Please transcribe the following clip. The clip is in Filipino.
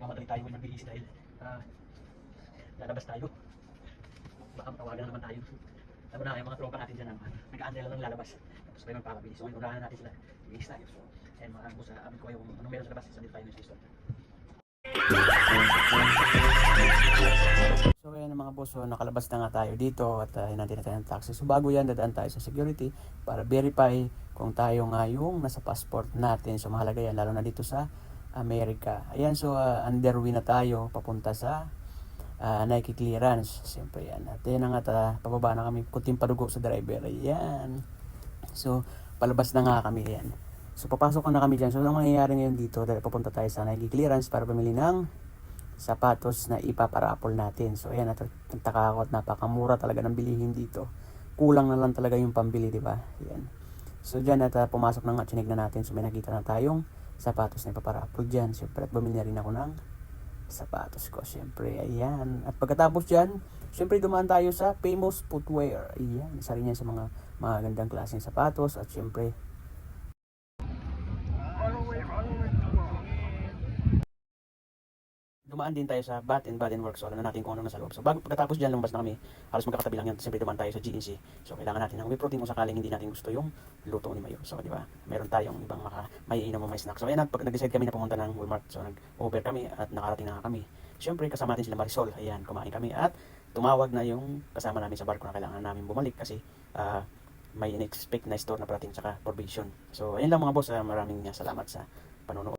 nagmamadali tayo magbihis dahil lalabas tayo. Baka matawagan naman tayo. Alam na yung mga tropa natin dyan naman. Nag-aantay lang lalabas. Tapos tayo magpapabilis. So, unahan natin sila. Bihis tayo. So, and maraming po sa amin ko kayo kung anong meron sa labas. Isa din tayo ng system. So ayan mga boss, so nakalabas na nga tayo dito at hinantin na tayo ng taxi. So bago yan, dadaan tayo sa security para verify kung tayo nga yung nasa passport natin. So mahalaga yan, lalo na dito sa Amerika. Ayan, so underway na tayo papunta sa Nike clearance. Siyempre yan. At yan nga, pababa na kami, kunting padugo sa driver. Ayan. So palabas na nga kami yan. So papasok na kami dyan. So ang mangyayari ngayon dito, dahil papunta tayo sa Nike clearance para pamili ng sapatos na ipaparapol natin. So ayan, nagtaka ako at napakamura talaga ng bilihin dito. Kulang na lang talaga yung pambili, di ba? Ayan. So diyan at pumasok na nga, chinig na natin. So may nakita na tayong sapatos na ipaparapol diyan. Siyempre at bumili na rin ako ng sapatos ko. Siyempre, ayan. At pagkatapos diyan, siyempre dumaan tayo sa Famous Footwear. Ayan, isa rin yan sa mga magandang klaseng sapatos. At siyempre, dumaan din tayo sa Bath and Body Works. So alam na natin kung ano nasa loob. So pagkatapos dyan, lumabas na kami. Halos magkakatabi lang yan. Siyempre dumaan tayo sa GNC. So kailangan natin ng whey protein kung sakaling hindi natin gusto yung luto ni Mayo. So di ba? Meron tayong ibang may inom mo may snack. So ayan, pag nag-decide kami na pumunta ng Walmart. So nag-over kami at nakarating na kami. Siyempre kasama natin sila Marisol. Ayan, kumain kami at tumawag na yung kasama namin sa barko na kailangan namin bumalik kasi may in-expect na store na parating tsaka provision. So ayan lang mga boss. Maraming salamat sa panonood.